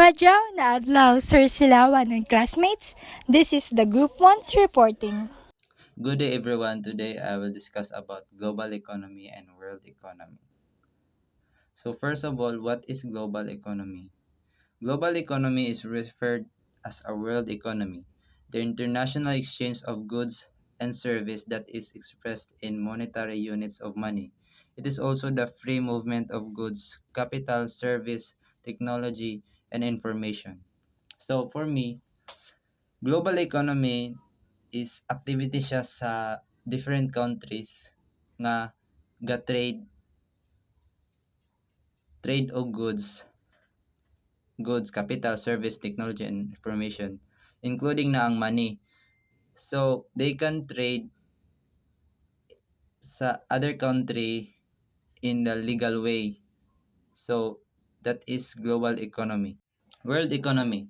Madyaw na adlaw, Sir Silawan and classmates. This is the Group 1's reporting. Good day everyone. Today I will discuss about global economy and world economy. So first of all, what is global economy? Global economy is referred as a world economy, the international exchange of goods and service that is expressed in monetary units of money. It is also the free movement of goods, capital, service, technology, and information. So for me, global economy is activity siya sa different countries nga ga trade og goods, capital, service, technology, and information, including na ang money. So they can trade sa other country in the legal way. So that is global economy. World economy.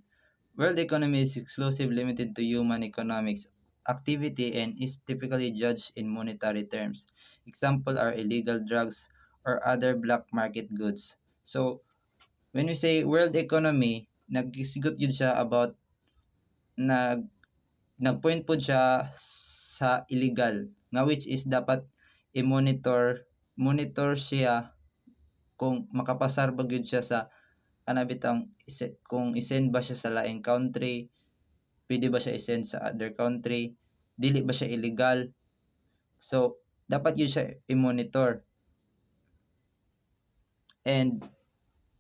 World economy is exclusively limited to human economics activity and is typically judged in monetary terms. Example are illegal drugs or other black market goods. So, when we say world economy, nagsigot yun siya about nag nagpoint po siya sa illegal nga which is dapat i-monitor siya kung makapasar ba gyud siya sa kanabitang kung isend ba siya sa laing country, pwede ba siya isend sa other country, dili ba siya illegal. So dapat yun siya i-monitor. And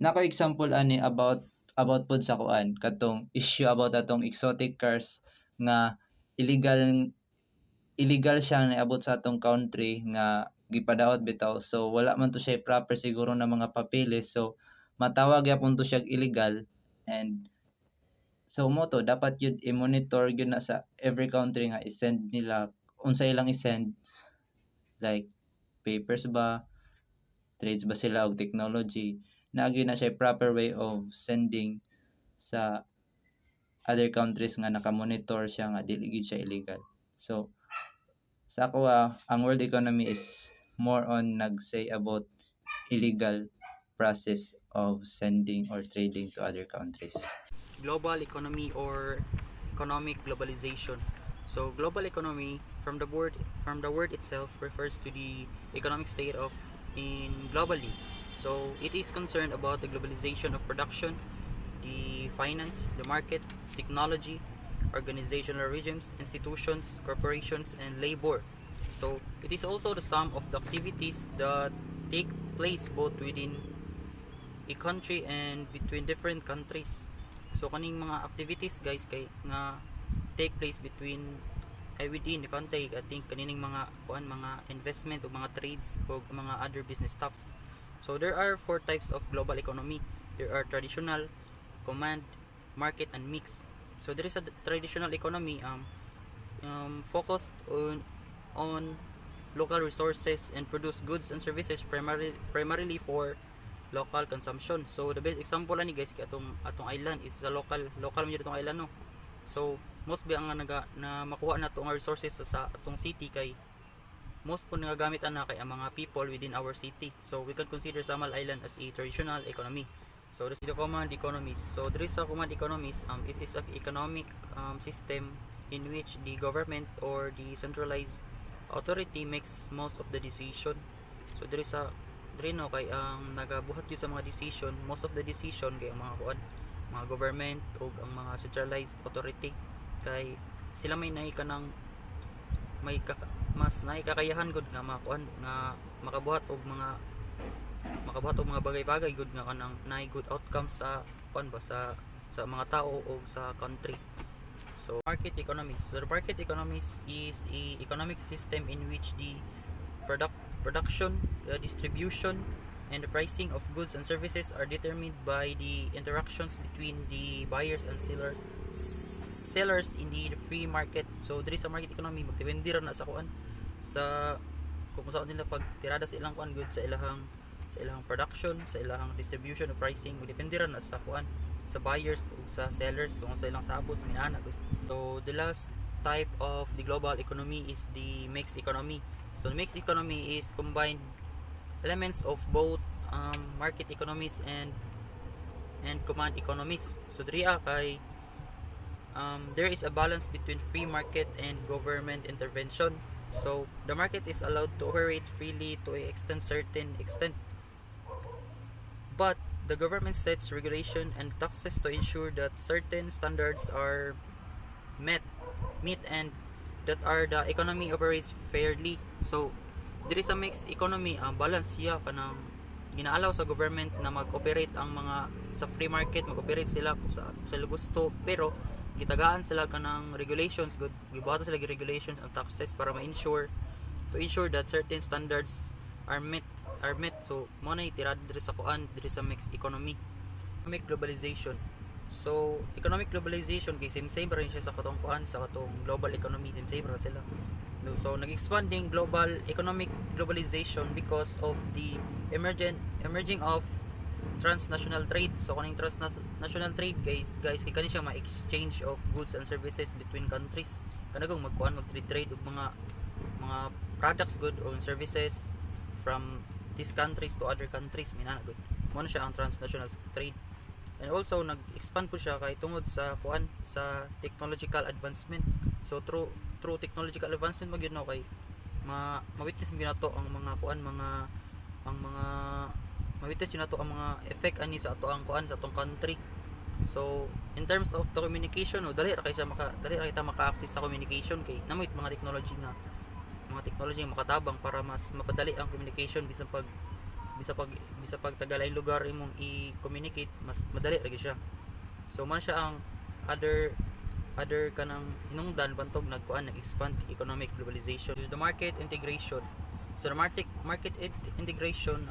nako example ani about pod sa kuan katong issue about atong exotic cars nga illegal siya na abot sa atong country nga gipadaot bitaw, so wala man to siya proper siguro na mga papeles, so matawag yapon to siya illegal. And so mo to dapat yun i-monitor yun na sa every country nga isend nila unsa ilang isend, like papers ba, trades ba sila og technology, naagi na siya proper way of sending sa other countries nga naka-monitor siya nga dili gyud siya illegal. So sa ako ang world economy is more on nag-say about illegal process of sending or trading to other countries. Global economy or economic globalization. So global economy from the word itself refers to the economic state of in globally. So it is concerned about the globalization of production, the finance, the market, technology, organizational regimes, institutions, corporations, and labor. So it is also the sum of the activities that take place both within a country and between different countries. So kaning mga activities guys kay nga take place within the country, I think kanining mga investment o mga trades o mga other business stuffs. So there are four types of global economy. There are traditional, command, market, and mix. So there is a traditional economy focused on local resources and produce goods and services primarily for local consumption. So the best example ani guys kay atong island is a local man atong island no. So most ba ang na makuha na to ang resources sa atong city kay most po nagagamit ana kay ang mga people within our city. So we can consider Samal Island as a traditional economy. So there's the command economies. So there is a command economies. It is an economic system in which the government or the centralized authority makes most of the decision. So there is a no kay ang nagabuhat yun sa mga decision, most of the decision kay ang mga government o ang mga centralized authority kay sila may mas naikakayahan gud nga nga makabuhat og mga bagay-bagay gud nga kanang naay good outcomes sa sa mga tao o sa country. So market economies. So the market economies is a economic system in which the production, distribution, and the pricing of goods and services are determined by the interactions between the buyers and sellers in the free market. So there is a market economy, magdepende ra na sa kung saan nila pagtirada sa ilang goods sa ilang production, sa ilang distribution o pricing, magdepende ra na sa sa buyers o sa sellers kung sa ilang sabot minana. So the last type of the global economy is the mixed economy. So the mixed economy is combined elements of both market economies and and command economies. So diriya kay there is a balance between free market and government intervention. So the market is allowed to operate freely to a certain extent, but the government sets regulation and taxes to ensure that certain standards are met meet and that are the economy operates fairly. So there is a mixed economy, balance siya kanang ginaalaw sa government na mag-operate ang mga sa free market, mag-operate sila sa gusto, pero gitagaan sila kanang regulations, gibuhatan sila regulations and taxes para ma-ensure to ensure that certain standards are met. So mo na itirad diri sa kuan, diri sa mixed economy. Economic globalization. So economic globalization kay same pa rin siya sa katong kuan, sa katong global economy, same ra sila. So nag-expanding global economic globalization because of the emerging of transnational trade. So kaning transnational trade kay guys kay kani siya ma-exchange of goods and services between countries. Kanagong mag-trade og mga products, good or services from these countries to other countries, minana good. Mo na siya ang transnational trade. And also nag-expand po siya kay tungod sa kuan sa technological advancement. So through technological advancement magyud no kay ma-witness mo nato ang mga kuan ma-witness nato ang mga effect ani sa ato ang kuan sa atong country. So in terms of the communication, dali ra kita maka-access sa communication kay namoy mga technology nga makatabang para mas mapadali ang communication bisa pag tagalay lugar imong i-communicate, mas madali ra siya. So man siya ang other kanang hinungdan bantog nag-expand economic globalization. The market integration. So the market integration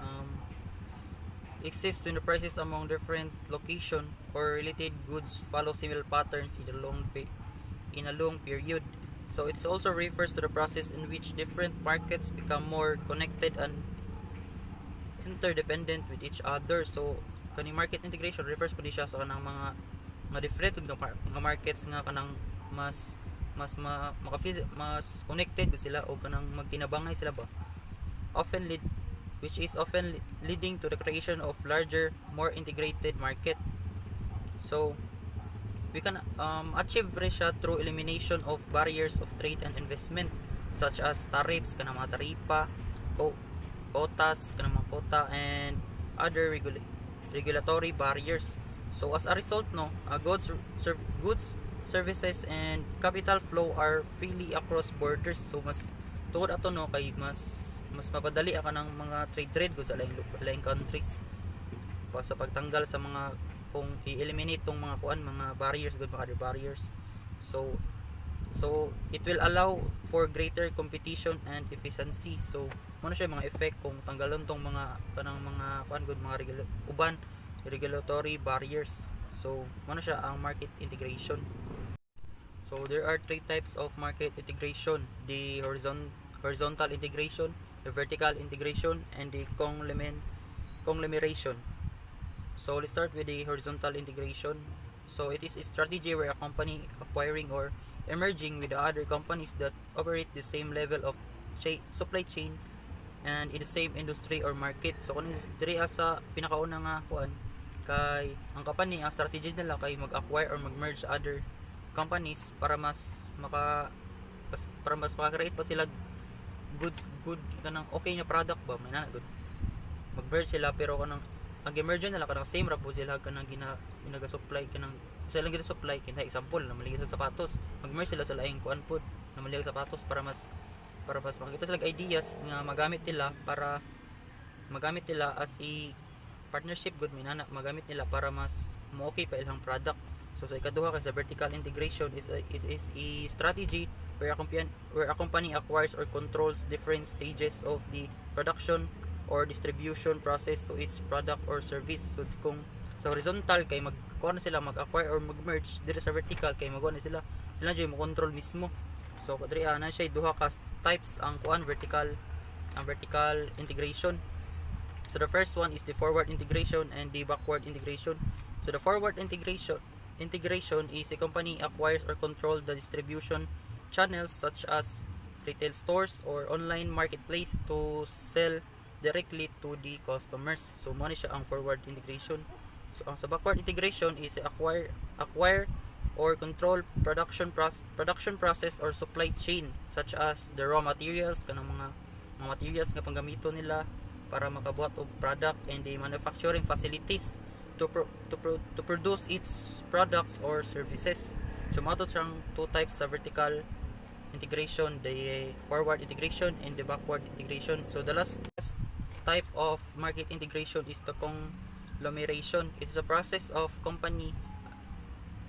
exists when the prices among different location or related goods follow similar patterns in a long period. So it also refers to the process in which different markets become more connected and interdependent with each other. So kaning market integration refers pa siya sa kanang mga different nga markets nga kanang mas connected sila o kanang magtinabangay sila ba, which is often leading to the creation of larger, more integrated market. So we can achieve siya through elimination of barriers of trade and investment such as tariffs, kanang mga taripa, quotas, kanang mga quota, and other regulatory barriers. So as a result goods, services and capital flow are freely across borders. So mas tungod ato kay mas mapadali ka ng mga trade goods sa laing countries sa pagtanggal sa mga kung i-eliminate tong mga mga barriers, mga other barriers. So it will allow for greater competition and efficiency. So ano siya mga effect kung tanggalon tong mga regulatory barriers. So ano siya ang market integration. So there are three types of market integration: the horizontal integration, the vertical integration, and the conglomeration. So let's start with the horizontal integration. So it is a strategy where a company acquiring or emerging with other companies that operate the same level of supply chain and in the same industry or market. So kung diri sa pinakauna nga kay ang company, ang strategy nila kay mag-acquire or mag-merge other companies para mas maka-create pa sila good kanang okay na product ba, may good mag-merge sila, pero kanang ang emerge nila kanang same ra po sila kanang ginaga-supply kanang sila gina-supply kinay example na maligid sa sapatos, mag-merge sila sa laing kuan pod na maligid sa sapatos para mas makita sila ideas nga magamit nila as a partnership good minana, magamit nila para mas mo-okay pa ilang product. So sa ikaduha kay sa vertical integration it is a strategy where a company acquires or controls different stages of the production or distribution process to its product or service. So kung sa horizontal kay mag-acquire or mag-merge, dire sa vertical kay magkuha na sila jay mo control mismo. So kadri na siya duha ka types ang vertical integration. So the first one is the forward integration and the backward integration. So the forward integration is a company acquires or controls the distribution channels such as retail stores or online marketplace to sell directly to the customers. So mo siya ang forward integration. So backward integration is acquire or control production process or supply chain, such as the raw materials, kanang mga materials nga panggamito nila para makabuhat og product, and the manufacturing facilities to produce its products or services. So mato siyang two types sa vertical integration, the forward integration and the backward integration. So the last type of market integration is the conglomeration. It's a process of company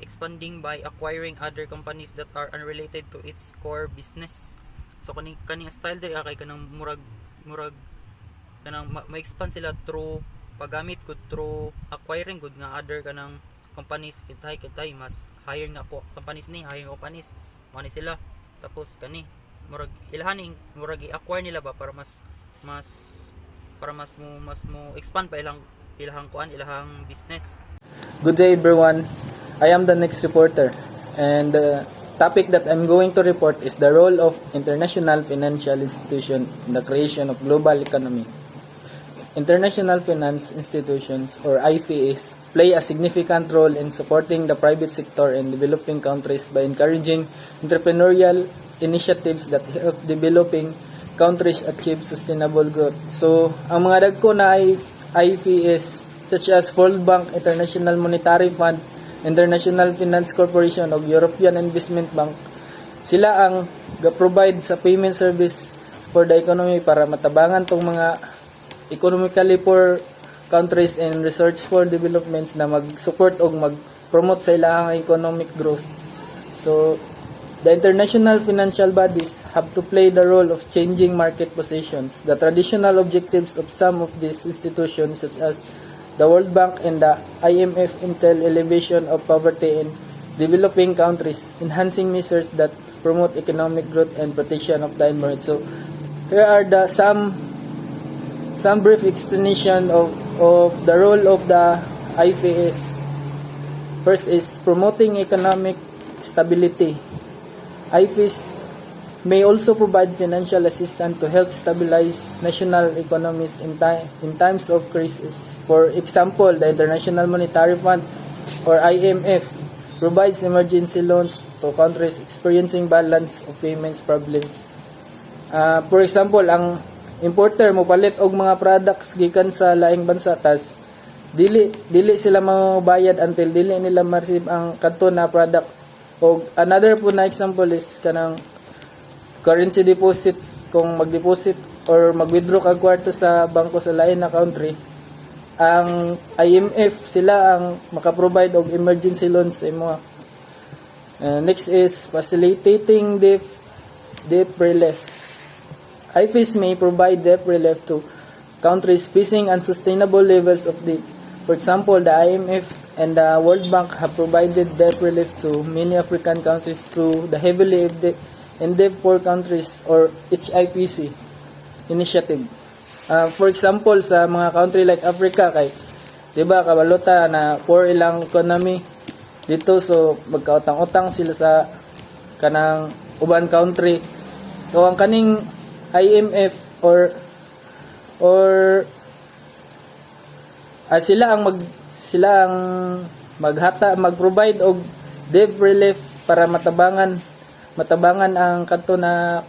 expanding by acquiring other companies that are unrelated to its core business. So kaning style diri kay kanang murag kanang ma-expand sila through paggamit gud through acquiring gud nga other kanang companies, kitay mas higher nga po companies ni higher companies mo ni sila, tapos kani murag ilahaning murag i-acquire nila ba para mas mo expand pa ilahang business. Good day everyone. I am the next reporter, and the topic that I'm going to report is the role of international financial institutions in the creation of global economy. International finance institutions, or IFIs, play a significant role in supporting the private sector in developing countries by encouraging entrepreneurial initiatives that help developing countries achieve sustainable growth. So, ang mga dagko na IFIs such as World Bank, International Monetary Fund, International Finance Corporation o European Investment Bank, sila ang provide sa payment service for the economy para matabangan tong mga economically poor countries and research for developments na mag-support o mag-promote sa ilang economic growth. So, the international financial bodies have to play the role of changing market positions. The traditional objectives of some of these institutions, such as the World Bank and the IMF, entail elevation of poverty in developing countries, enhancing measures that promote economic growth and protection of the environment. So, here are some brief explanation of the role of the IFIs. First is promoting economic stability. IFIs may also provide financial assistance to help stabilize national economies in times of crisis. For example, the International Monetary Fund, or IMF, provides emergency loans to countries experiencing balance of payments problems. For example, ang importer mo palit og mga products gikan sa laing bansa, tas dili sila mabayad until dili nila ma-receive ang kanto na product. Og another po na example is kanang currency deposits. Kung mag-deposit or mag-withdraw kag kwarta sa bangko sa lain na country, ang IMF sila ang maka-provide og emergency loans sa imo. Next is facilitating debt relief. IFIs may provide debt relief to countries facing unsustainable levels of debt. For example, the IMF and the World Bank have provided debt relief to many African countries through the Heavily Indebted Poor Countries, or HIPC initiative. For example, sa mga country like Africa, kay diba kabalota na poor ilang economy dito, so magkautang-utang sila sa kanang uban country. So ang kaning IMF or sila ang mag-provide og debt relief para matabangan ang kanto na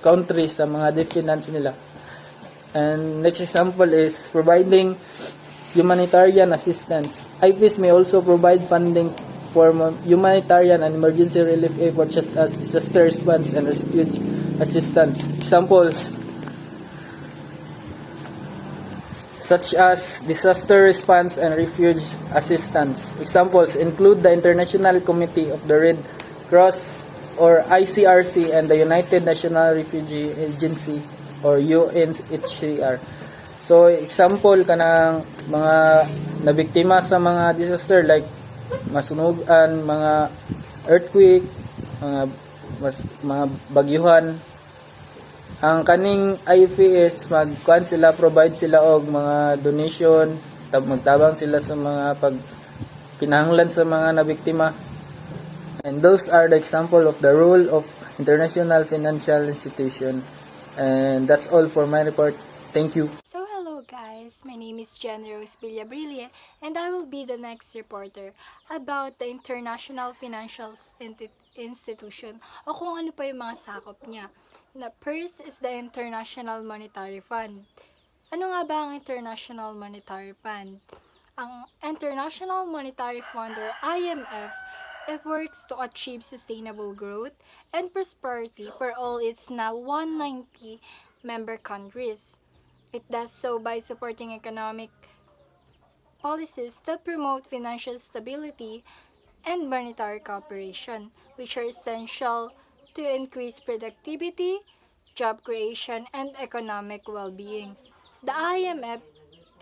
country sa mga debt finance nila. And next example is providing humanitarian assistance. IFIs may also provide funding for humanitarian and emergency relief efforts such as disaster response and refugee assistance. Examples such as disaster response and refugee assistance. Examples include the International Committee of the Red Cross, or ICRC, and the United Nations Refugee Agency, or UNHCR. So example kanang mga nabiktima sa mga disaster like masunugan, mga earthquake, mga bagyuhan, ang kaning IFIs provide sila og mga donation, magtabang sila sa mga pagkinahanglan sa mga nabiktima. And those are the example of the role of international financial institution. And that's all for my report. Thank you. So hello guys, guys, my name is Jen Rose Villabrille and I will be the next reporter about the International Financial Institution o kung ano pa yung mga sakop niya. First is the International Monetary Fund. Ano nga ba ang International Monetary Fund? Ang International Monetary Fund or IMF, it works to achieve sustainable growth and prosperity for all its now 190 member countries. It does so by supporting economic policies that promote financial stability and monetary cooperation, which are essential to increase productivity, job creation, and economic well-being. The IMF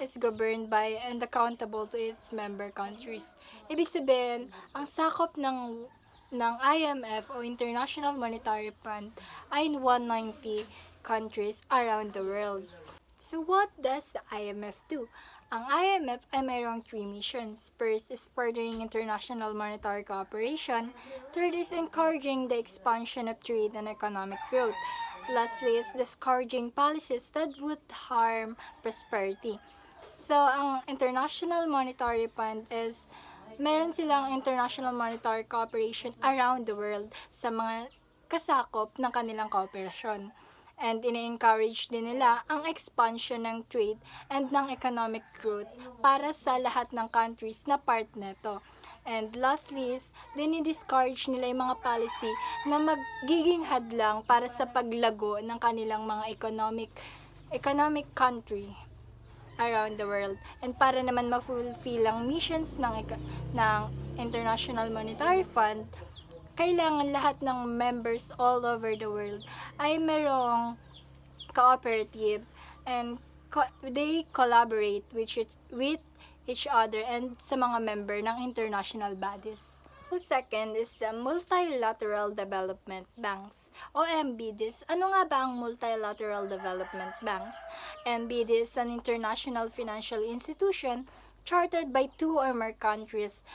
is governed by and accountable to its member countries. Ibig sabihin, ang sakop ng IMF o International Monetary Fund ay 190 countries around the world. So what does the IMF do? Ang IMF ay mayroong 3 missions. First is furthering international monetary cooperation. Third is encouraging the expansion of trade and economic growth. Lastly is discouraging policies that would harm prosperity. So, ang International Monetary Fund is meron silang international monetary cooperation around the world sa mga kasakop ng kanilang kooperasyon. And ini-encourage din nila ang expansion ng trade and ng economic growth para sa lahat ng countries na part nito. And lastly is, dinidiscourage nila yung mga policy na magiging hadlang para sa paglago ng kanilang mga economic country around the world. And para naman ma-fulfill ang missions ng International Monetary Fund, kailangan lahat ng members all over the world ay merong cooperative and they collaborate with each other and sa mga member ng international bodies. Second is the Multilateral Development Banks o MBDs. Ano nga ba ang Multilateral Development Banks? MBD is an international financial institution chartered by 2 or more countries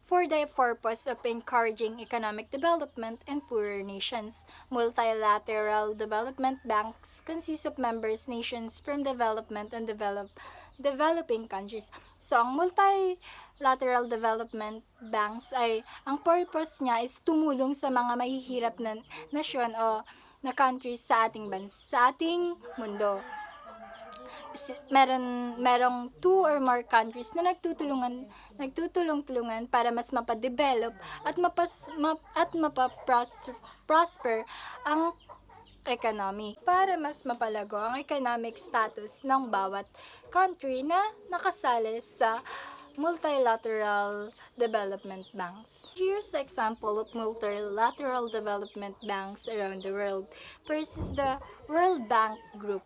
for the purpose of encouraging economic development in poorer nations. Multilateral development banks consist of members nations from development and developing countries. So, ang multilateral development banks ay, ang purpose niya is tumulong sa mga mahihirap na nasyon o na countries sa ating mundo. Merong 2 or more countries na nagtutulong-tulungan para mas mapadevelop at mapaprosper ang economy, para mas mapalago ang economic status ng bawat country na nakasali sa multilateral development banks. Here's an example of multilateral development banks around the world. First is the World Bank Group.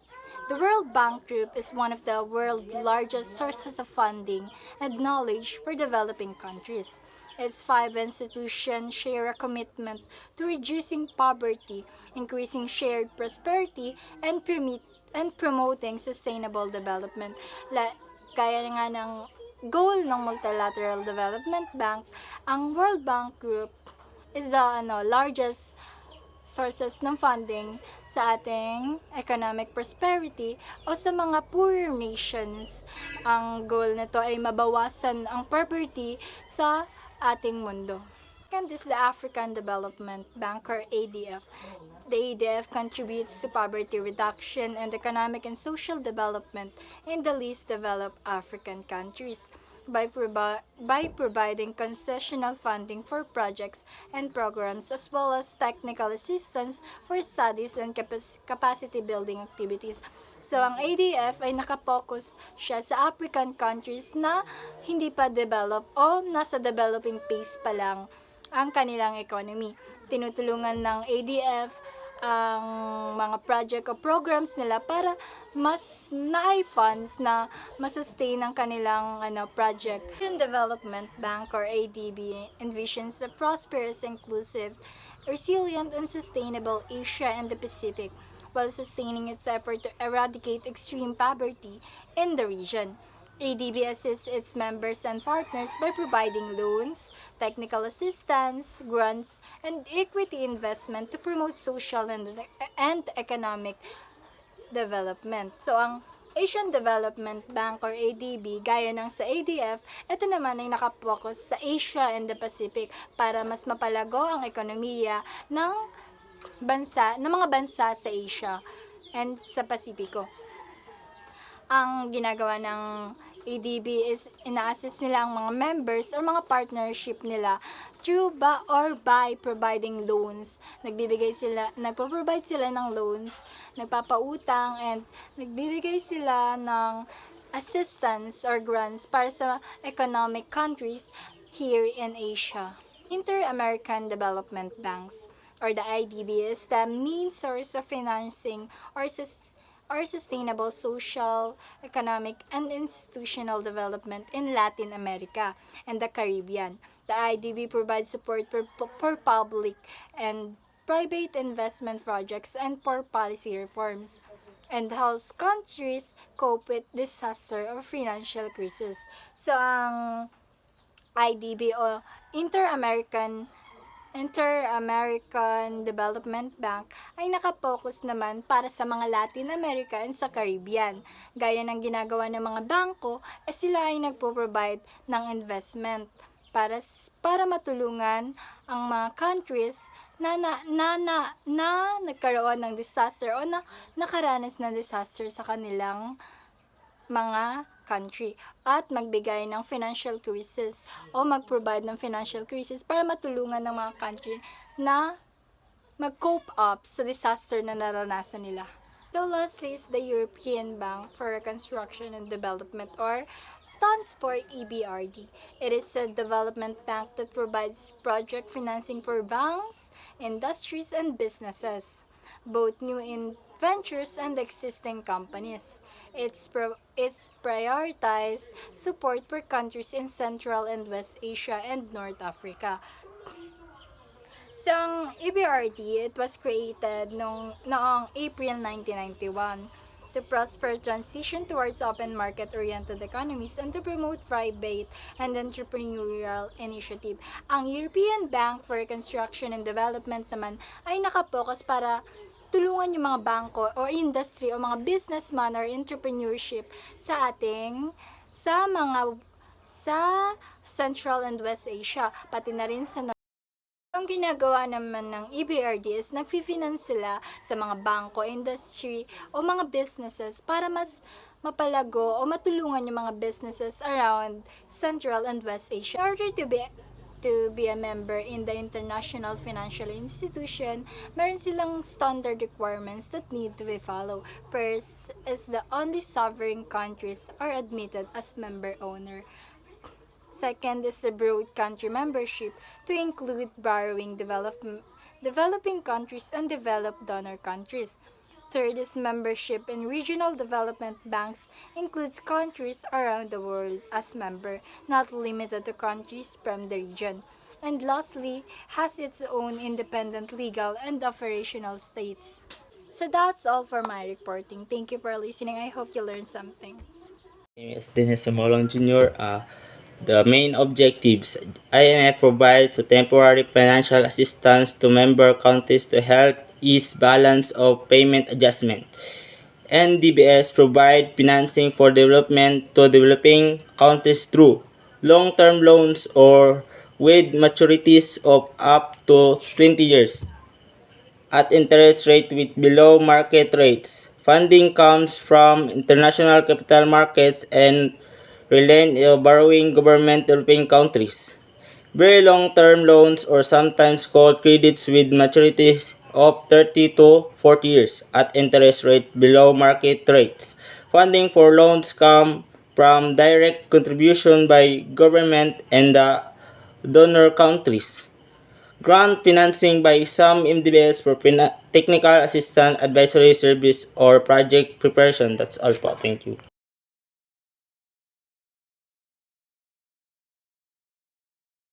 The World Bank Group is one of the world's largest sources of funding and knowledge for developing countries. Its 5 institutions share a commitment to reducing poverty, increasing shared prosperity, and promoting sustainable development. Kaya nga ng goal ng Multilateral Development Bank, ang World Bank Group is the largest sources ng funding sa ating economic prosperity o sa mga poorer nations. Ang goal nito ay mabawasan ang poverty sa ating mundo. Second is the African Development Bank or ADF. The ADF contributes to poverty reduction and economic and social development in the least developed African countries by providing concessional funding for projects and programs as well as technical assistance for studies and capacity building activities. So, ang ADF ay nakapokus siya sa African countries na hindi pa develop o nasa developing phase pa lang ang kanilang economy. Tinutulungan ng ADF ang mga project o programs nila para mas funds na masustain ang kanilang project. Asian Development Bank or ADB envisions a prosperous, inclusive, resilient, and sustainable Asia and the Pacific while sustaining its effort to eradicate extreme poverty in the region. ADB assists its members and partners by providing loans, technical assistance, grants, and equity investment to promote social and economic development. So, ang Asian Development Bank or ADB, gaya ng sa ADF, ito naman ay nakapokus sa Asia and the Pacific para mas mapalago ang ekonomiya ng mga bansa sa Asia and sa Pasipiko. Ang ginagawa ng ADB is ina-assist nila ang mga members or mga partnership nila through by providing loans. Nagpo-provide sila ng loans, nagpapautang, and nagbibigay sila ng assistance or grants para sa economic countries here in Asia. Inter-American Development Banks or the IDB is the main source of financing or sustainable social, economic, and institutional development in Latin America and the Caribbean. The IDB provides support for public and private investment projects and for policy reforms, and helps countries cope with disaster or financial crisis. So, ang IDB o Inter-American Development Bank ay nakapokus naman para sa mga Latin America and sa Caribbean. Gaya ng ginagawa ng mga bangko, sila ay nagpo-provide ng investment para matulungan ang mga countries na nagkaroon ng disaster o na nakaranas ng disaster sa kanilang mga country at magbigay ng financial crisis o mag-provide ng financial crisis para matulungan ng mga country na mag-cope up sa disaster na naranasan nila. So lastly is the European Bank for Reconstruction and Development, or stands for EBRD. It is a development bank that provides project financing for banks, industries, and businesses, both new ventures and existing companies. It's prioritized support for countries in Central and West Asia and North Africa. So, ang EBRD, it was created noong April 1991 to prosper transition towards open market-oriented economies and to promote private and entrepreneurial initiative. Ang European Bank for Reconstruction and Development naman ay nakapokus para tulungan yung mga bangko o industry o mga businessman or entrepreneurship sa Central and West Asia, pati na rin sa North. Ang ginagawa naman ng EBRD is nagfi-finance sila sa mga bangko, industry o mga businesses para mas mapalago o matulungan yung mga businesses around Central and West Asia. In order to be a member in the international financial institution, meron silang standard requirements that need to be followed. First is the only sovereign countries are admitted as member owner. Second is the broad country membership to include borrowing developing countries and developed donor countries. Third is membership in regional development banks, includes countries around the world as member, not limited to countries from the region. And lastly, has its own independent legal and operational states. So that's all for my reporting. Thank you for listening. I hope you learned something. My name is Dennis Sumolong Jr. The main objectives: IMF provides temporary financial assistance to member countries to help ease balance of payment adjustment. NDBS provide financing for development to developing countries through long-term loans or with maturities of up to 20 years at interest rate with below market rates. Funding comes from international capital markets and reliant on borrowing government developing countries. Very long-term loans, or sometimes called credits, with maturities of 30 to 40 years at interest rate below market rates. Funding for loans come from direct contribution by government and the donor countries. Grant financing by some MDBs for technical assistance, advisory service, or project preparation. That's all po. Thank you.